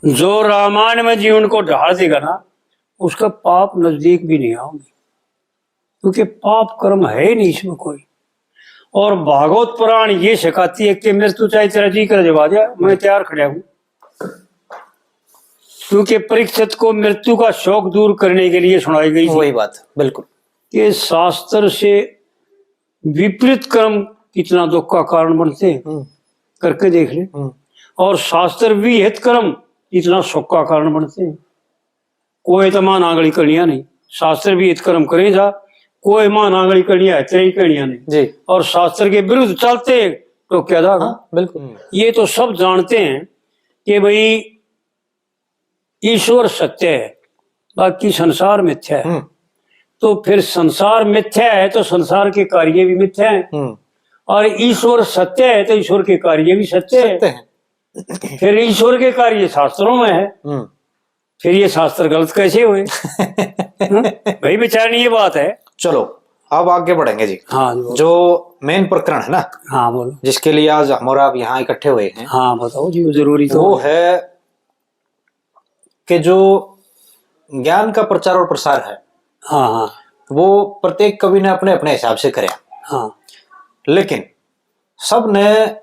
जो रामायण में जीवन को ढाल देगा ना, उसका पाप नजदीक भी नहीं आओगे, क्योंकि पाप कर्म है ही नहीं इसमें कोई। और भागवत पुराण ये सिखाती है कि मृत्यु चाहे तेरा जी कर जवा दिया, मैं तैयार खड़ा हूं। क्योंकि परीक्षित को मृत्यु का शौक दूर करने के लिए सुनाई गई। वही बात, बिल्कुल, कि शास्त्र से विपरीत कर्म कितना दुख का कारण बनते हैं, करके देख ले। और शास्त्र विहित कर्म इतना सुख का कारण बनते हैं। कोई तो मां नांगली कड़िया नहीं, शास्त्र विहित कर्म करें जा, कोई मां नांगली कड़िया है तेरी कड़िया नहीं जी। और शास्त्र के विरुद्ध चलते तो क्या था। बिल्कुल, ये तो सब जानते हैं कि भाई ईश्वर सत्य है, बाकी संसार मिथ्या है। तो फिर संसार मिथ्या है तो संसार के कार्य भी मिथ्या है, और ईश्वर सत्य है तो ईश्वर के कार्य भी सत्य है। फिर ईश्वर के कार्य शास्त्रों में है, फिर ये शास्त्र गलत कैसे हुए? भाई विचारनी ये बात है। चलो अब आगे बढ़ेंगे जी। हाँ, जो मेन प्रकरण है ना, हाँ बोलो, जिसके लिए आज हम और आप यहाँ इकट्ठे हुए हैं, हाँ बताओ जी। जरूरी तो वो है कि जो ज्ञान का प्रचार और प्रसार है, हाँ हाँ, वो प्रत्येक कवि ने अपने अपने हिसाब से कराया। हाँ, लेकिन सब ने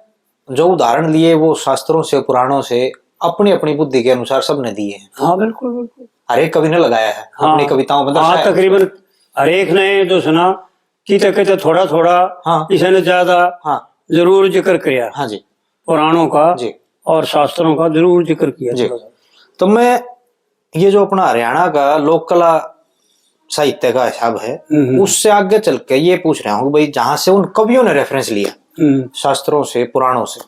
जो उदाहरण लिए वो शास्त्रों से, पुराणों से, अपनी अपनी बुद्धि के अनुसार सब ने दिए हैं। हाँ बिल्कुल बिल्कुल, हर एक कवि ने लगाया है, हाँ, अपनी कविताओं में हाँ, दर्शाया। तकरीबन हर एक ने जो सुना कि कहते थोड़ा थोड़ा, हाँ, इसने ज्यादा, हाँ, जरूर जिक्र किया। हाँ जी, पुराणों का जी और शास्त्रों का जरूर जिक्र किया जी। तो मैं ये जो अपना हरियाणा का लोक कला साहित्य का हिसाब है, उससे आगे चल के ये पूछ रहा हूँ भाई, जहां से उन कवियों ने रेफरेंस लिया शास्त्रों से, पुराणों से,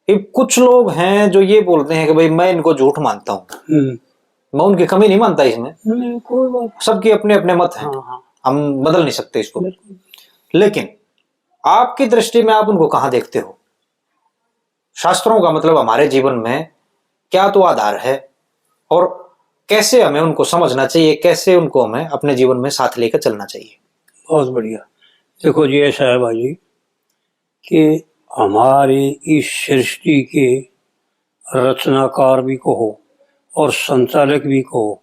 कुछ लोग हैं जो ये बोलते हैं कि भाई मैं इनको झूठ मानता हूँ। मैं उनकी कमी नहीं मानता इसमें, कोई बात, सबके अपने अपने मत हैं। हाँ, हम बदल नहीं सकते इसको। लेकिन आपकी दृष्टि में आप उनको कहाँ देखते हो? शास्त्रों का मतलब हमारे जीवन में क्या तो आधार है, और कैसे हमें उनको समझना चाहिए, कैसे उनको हमें अपने जीवन में साथ लेकर चलना चाहिए? बहुत बढ़िया। देखो जी, ऐसा है भाई जी कि हमारे इस सृष्टि के रचनाकार भी कहो और संचालक भी कहो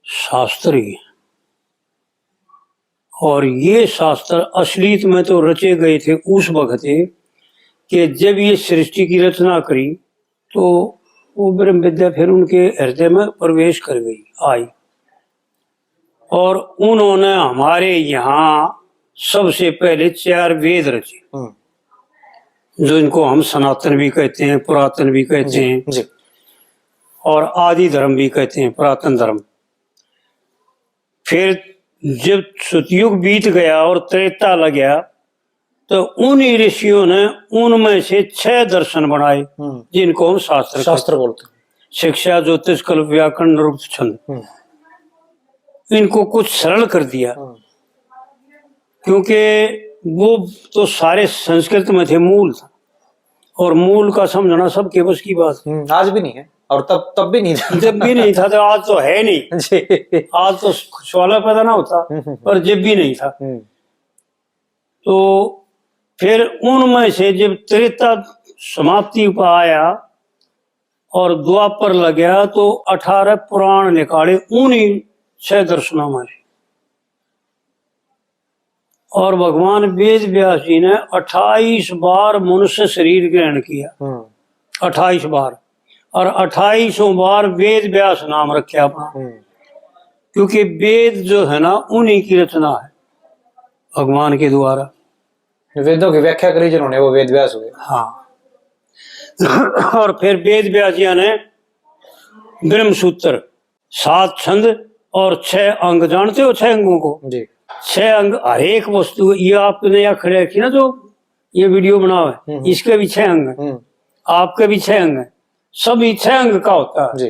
शास्त्र ही, और ये शास्त्र असलियत में तो रचे गए थे उस वक्त कि जब ये सृष्टि की रचना करी तो वो ब्रह्म विद्या फिर उनके हृदय में प्रवेश कर गई, आई, और उन्होंने हमारे यहाँ सबसे पहले 4 वेद रचे, जो इनको हम सनातन भी कहते हैं, पुरातन भी कहते हैं जी। और आदि धर्म भी कहते हैं, पुरातन धर्म। फिर जब सतयुग बीत गया और त्रेता लग गया तो उन ऋषियों ने उनमें से 6 दर्शन बनाए, जिनको हम शास्त्र बोलते हैं। शिक्षा, ज्योतिष, कल्प, व्याकरण, निरुक्त, छंद। इनको कुछ सरल कर दिया, क्योंकि वो तो सारे संस्कृत में थे, मूल था, और मूल का समझना सबके बस की बात। आज भी नहीं है, और तब भी नहीं था। जब भी नहीं था तो आज तो है नहीं। आज तो सवाल पैदा ना होता, पर जब भी नहीं था। तो फिर उनमें से जब त्रेता समाप्ति पर आया और द्वापर लग गया तो 18 पुराण निकाले उन्हीं 6 दर्शनों में से, और भगवान वेद व्यास जी ने 28 बार मनुष्य शरीर ग्रहण किया, 28 बार, और 28 बार वेद व्यास नाम रखे अपना, क्योंकि वेद जो है ना उन्हीं की रचना है भगवान के द्वारा। वेदों की व्याख्या करी जिन्होंने वो वेद व्यास हुए। हाँ। और फिर वेद व्यास जी ने ब्रह्म सूत्र, 7 छंद और 6 अंग, जानते हो 6 अंगों को जी? 6 अंग, हर एक वस्तु, ये आपने यहाँ खड़े रखी ना जो ये वीडियो बना हुआ है, इसके भी 6 अंग है, आपके भी 6 अंग है, सभी 6 अंग का होता है जी।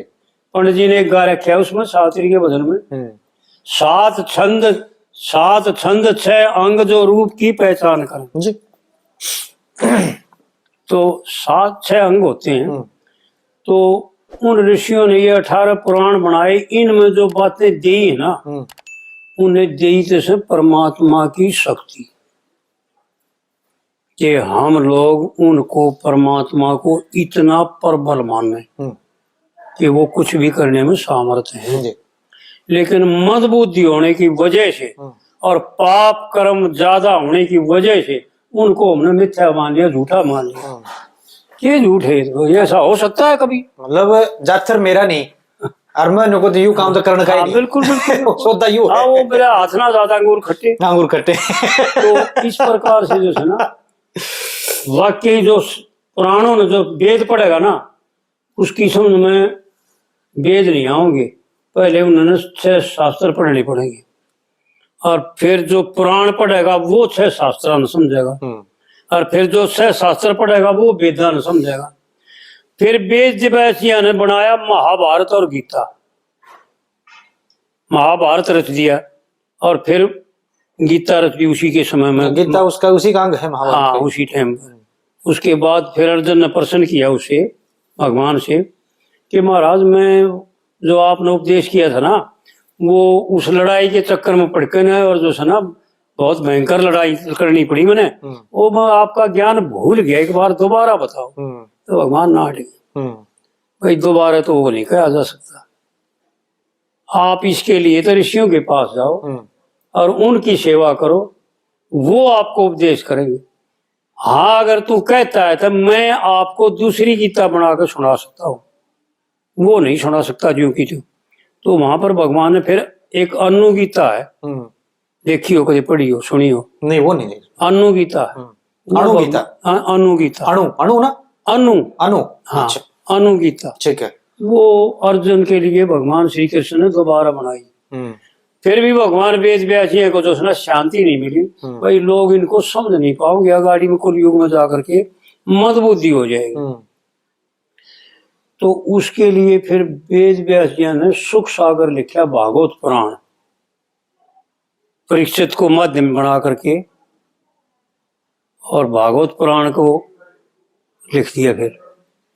पंडित जी ने एक गा रखा है उसमें सावित्री के भजन में, 7 छंद 6 अंग जो रूप की पहचान करें जी। तो 7-6 अंग होते हैं। तो उन ऋषियों ने ये 18 पुराण बनाए, इनमें जो बातें दी है ना, उन्हें दी जैसे परमात्मा की शक्ति, कि हम लोग उनको परमात्मा को इतना प्रबल माने कि वो कुछ भी करने में सामर्थ्य है, जी लेकिन मदबुद्धि होने की वजह से और पाप कर्म ज्यादा होने की वजह से उनको हमने मिथ्या मान लिया, झूठा मान लिया। ये झूठ है, तो ये ऐसा हो सकता है कभी? मतलब जातर मेरा नहीं और मैं को तो यू काम तो करने का ही हाँ, नहीं। बिल्कुल बिल्कुल सोता यू हाँ, है। वो मेरा हाथ ना ज्यादा अंगूर खट्टे। अंगूर कट्टे। तो इस प्रकार से जो है ना, वाकई जो पुराणों ने जो वेद पढ़ेगा ना, उसकी समझ में वेद नहीं आओगे, पहले उन्होंने 6 शास्त्र पढ़ने पड़ेंगे, और फिर जो पुराण पढ़ेगा वो 6 शास्त्र न समझेगा, और फिर जो 6 शास्त्र पढ़ेगा वो वेदा न समझेगा। फिर वेद व्यासिया ने बनाया महाभारत और गीता, महाभारत रच दिया और फिर गीता रच दी उसी के समय में। गीता उसका उसी का अंग है महाभारत हाँ, का। उसी टाइम पर। उसके बाद फिर अर्जुन ने प्रश्न किया उसे, भगवान से, कि महाराज मैं जो आपने उपदेश किया था ना, वो उस लड़ाई के चक्कर में पड़ के ना, और जो है ना बहुत भयंकर लड़ाई करनी पड़ी मैंने, वो मैं आपका ज्ञान भूल गया, एक बार दोबारा बताओ। तो भगवान ना हटे, भाई दोबारा तो वो नहीं कहा जा सकता, आप इसके लिए तो ऋषियों के पास जाओ और उनकी सेवा करो, वो आपको उपदेश करेंगे। हाँ, अगर तू कहता है तो मैं आपको दूसरी गीता बनाकर सुना सकता हूँ, वो नहीं सुना सकता जो की तो वहां पर भगवान ने फिर एक अनु गीता है, देखी हो, कभी पढ़ी हो, सुनी हो? नहीं, वो नहीं। अनु गीता है। अणु गीता। अनु गीता, अणु अणु ना, अनु अणु। हाँ, अच्छा, अनु गीता, ठीक है। वो अर्जुन के लिए भगवान श्री कृष्ण ने दोबारा बनाई। फिर भी भगवान वेद व्यासी को जो है ना शांति नहीं मिली, भाई लोग इनको समझ नहीं पाओगे, अगाड़ी में कुल युग में जाकर के मदबुद्धि हो जाएगी। तो उसके लिए फिर वेद व्यासिया ने सुख सागर लिखा, भागवत पुराण, परीक्षित को माध्यम बना करके, और भागवत पुराण को लिख दिया। फिर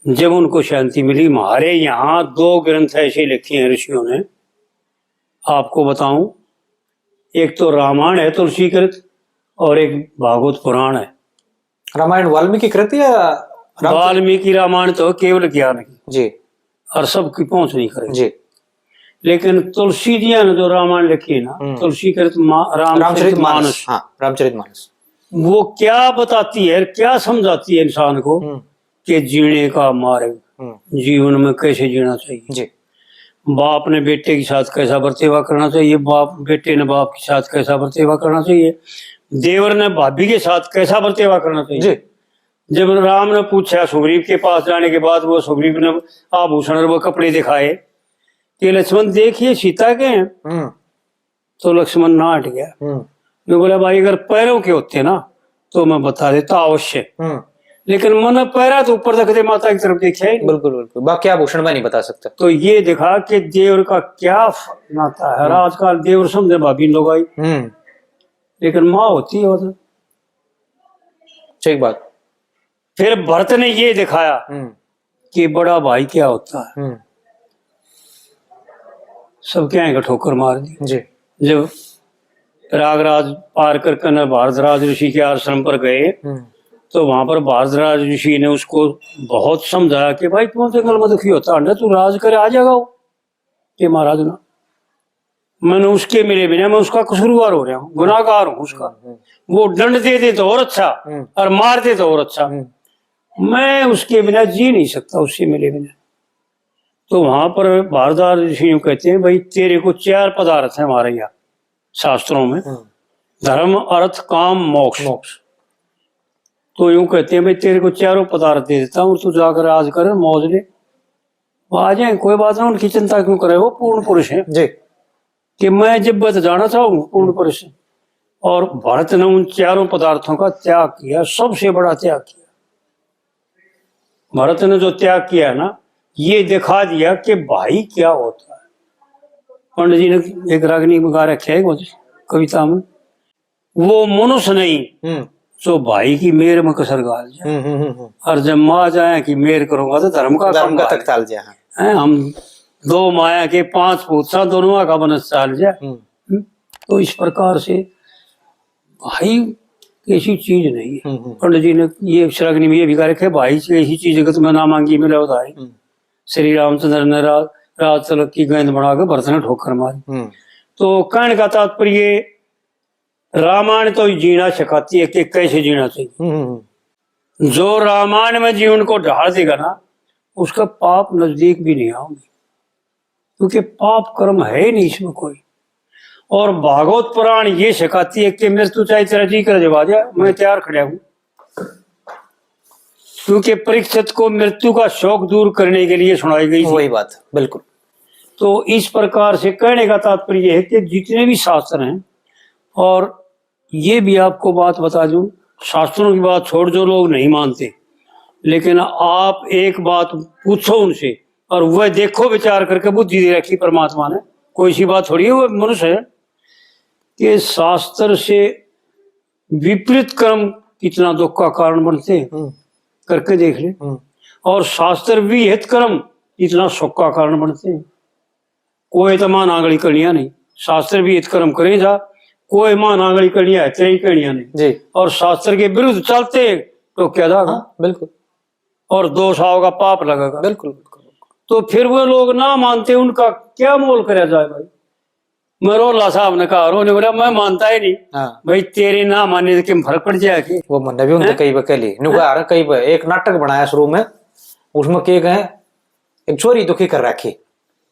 जब उनको शांति मिली, हमारे यहाँ 2 ग्रंथ ऐसे लिखे हैं ऋषियों ने, आपको बताऊं, एक तो रामायण है तुलसीकृत और एक भागवत पुराण है। रामायण वाल्मीकि कृत या वाल्मीकि रामायण तो केवल ज्ञान की जी, और सबकी पहुंच नहीं करेगी जी, लेकिन तुलसी जी ने जो रामायण लिखी है ना, तुलसीकृत रामचरितमानस, हाँ, रामचरितमानस, वो क्या बताती है, क्या समझाती है इंसान को कि जीने का मार्ग, जीवन में कैसे जीना चाहिए जी, बाप ने बेटे के साथ कैसा बर्ताव करना चाहिए, बाप बेटे ने बाप के साथ कैसा बर्ताव करना चाहिए, देवर ने भाभी के साथ कैसा बर्ताव करना चाहिए जी। जब राम ने पूछा सुग्रीव के पास जाने के बाद, वो सुग्रीव ने आभूषण और वो कपड़े दिखाए कि लक्ष्मण देखिए सीता के हैं, तो लक्ष्मण ना हट गया। मैं बोला भाई अगर पैरों के होते ना तो मैं बता देता अवश्य, लेकिन मन पैरा तो ऊपर तक दे, माता की तरफ देखा ही नहीं। बिल्कुल बिल्कुल, बाकी आभूषण में नहीं बता सकता। तो ये देखा कि देवर का क्या नाता है। आजकल देवर समझे भाभी लोग आई, लेकिन माँ होती है उधर। ठीक बात। फिर भरत ने ये दिखाया कि बड़ा भाई क्या होता है। सब क्या है ठोकर मार दी जी। जब प्रयागराज पार कर भारद्वाज ऋषि के आश्रम पर गए, तो वहां पर भारद्वाज ऋषि ने उसको बहुत समझाया कि भाई तुम जंगल में दुखी होता है, तू राज करे आ जाएगा। कि महाराज ना, मैंने उसके मिले बिना मैं उसका कसूरवार हो रहा हूँ, गुनाहगार हूँ उसका। वो दंड दे दे तो और अच्छा और मार दे तो और अच्छा, मैं उसके बिना जी नहीं सकता, उससे मिले बिना। तो वहां पर भारद्वाज ऋषि कहते हैं भाई तेरे को 4 पदार्थ है हमारे यहाँ शास्त्रों में, धर्म अर्थ काम मोक्ष। तो यूं कहते हैं भाई तेरे को 4 पदार्थ दे देता हूँ, तू जाकर आज कर मौज ले, वो आ जाए कोई बात ना, उनकी चिंता क्यों करे, वो पूर्ण पुरुष है जी। कि मैं जब बत जाना चाहूँ पूर्ण पुरुष है। और भरत ने उन 4 पदार्थों का त्याग किया, सबसे बड़ा त्याग किया। भरत ने जो त्याग किया ना, ये दिखा दिया कि भाई क्या होता है। पंडित जी ने एक रागनी में गा रखा है कविता में, वो मनुष्य नहीं जो भाई की मेर में कसर गाल जाए, और जब माँ जाए कि मेर करूंगा तो धर्म का तक ताल जाए। हम 2 माया के 5 पूछा दोनों का बनस चाल जाए। तो इस प्रकार से भाई ऐसी चीज नहीं है। पंडित जी ने ये श्राग्नि में ये भी कह रखे, भाई ऐसी चीज जगत में ना मांगी मिले उधारी। श्री रामचंद्र ने रात तलक की गेंद बना के भरत ने ठोकर मारी। तो कहने का तात्पर्य रामायण तो जीना सिखाती है कि कैसे जीना चाहिए। जो रामायण में जीवन को ढाल देगा ना, उसका पाप नजदीक भी नहीं आओगे, क्योंकि पाप कर्म है ही नहीं इसमें कोई। और भागवत पुराण ये सिखाती है कि मृत्यु चाहे तेरा जी कर जवा जाए, मैं तैयार खड़ा हूं। क्योंकि परीक्षित को मृत्यु का शौक दूर करने के लिए सुनाई गई थी। वही बात, बिल्कुल। तो इस प्रकार से कहने का तात्पर्य है कि जितने भी शास्त्र हैं, और ये भी आपको बात बता दूं, शास्त्रों की बात छोड़, जो लोग नहीं मानते, लेकिन आप एक बात पूछो उनसे और वह देखो विचार करके, बुद्धि दे रखी परमात्मा ने, कोई सी बात थोड़ी है, वो मनुष्य है, कि शास्त्र से विपरीत कर्म कितना दुख का कारण बनते हैं, करके देख ले। और शास्त्र विहित कर्म इतना सुख का कारण बनते हैं। कोई तो मां नागड़ी कड़ियां नहीं, शास्त्र विहित कर्म करे जा, कोई मां नागड़ी कड़ियां है तेरी कड़ियां नहीं जी। और शास्त्र के विरुद्ध चलते तो क्या था। बिल्कुल। और दोष आओगा, पाप लगेगा। बिल्कुल। तो फिर वो लोग ना मानते, उनका क्या मोल करा जाए भाई। मरोला साहब ने कहा, उन्होंने बोला मैं मानता ही नहीं। भाई तेरे ना मानने से क्या फर्क पड़ जाएगा। वो मन भी उनसे कई बकली नुगार कई एक नाटक बनाया शुरू में, उसमें के गए एक छोरी दुखी कर रखी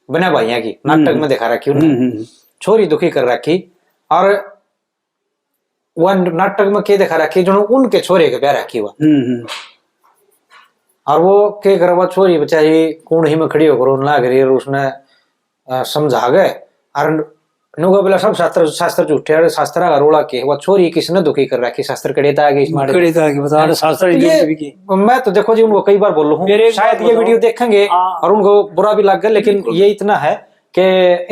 बिना भाइया की, नाटक में दिखा रखी उन्होंने, छोरी दुखी कर रखी। और वह नाटक में के दिखा रखी जो उनके छोरे के प्यार रखी हुआ। और वो के कर वो छोरी बेचारी कूण ही में खड़ी होकर रोने लग रही है, और उसने समझा गए और नुगा बोला सब शास्त्र झूठे और शास्त्र का रोड़ा के वो छोरी किसने दुखी कर रखी, शास्त्र कड़ेता आगे बता शास्त्र। मैं तो देखो जी उनको कई बार बोल रहा हूँ, शायद ये वीडियो देखेंगे और उनको बुरा भी लग गया, लेकिन ये इतना है कि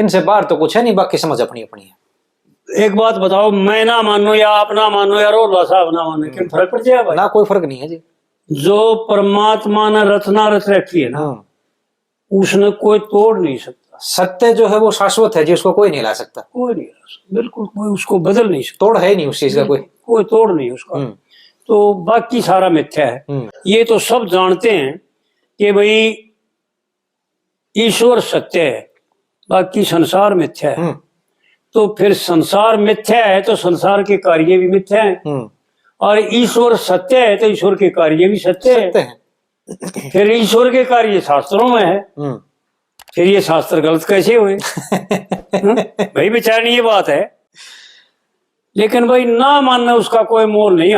इनसे बाहर तो कुछ है नहीं, बाकी समझ अपनी अपनी है। एक बात बताओ, मैं ना मानो या आप ना मानो या रोला साहब ना मानो, क्या फर्क पड़ जाएगा? ना कोई फर्क नहीं है जी। जो परमात्मा ने रचना रच रखी है ना, उसने कोई तोड़ नहीं सकता। सत्य जो है वो शाश्वत है जी, उसको कोई नहीं ला सकता। कोई नहीं ला सकता, बिल्कुल कोई उसको बदल नहीं सकता। तोड़ है नहीं उस चीज का, कोई तोड़ नहीं उसका। तो बाकी सारा मिथ्या है। ये तो सब जानते हैं कि भाई ईश्वर सत्य है, बाकी संसार मिथ्या है। तो फिर संसार मिथ्या है तो संसार के कार्य भी मिथ्या है, और ईश्वर सत्य है तो ईश्वर के कार्य भी सत्य है। फिर ईश्वर के कार्य शास्त्रों में है, फिर ये शास्त्र गलत कैसे हुए? भाई विचारनी ये बात है। लेकिन भाई ना मानना उसका कोई मोल नहीं है।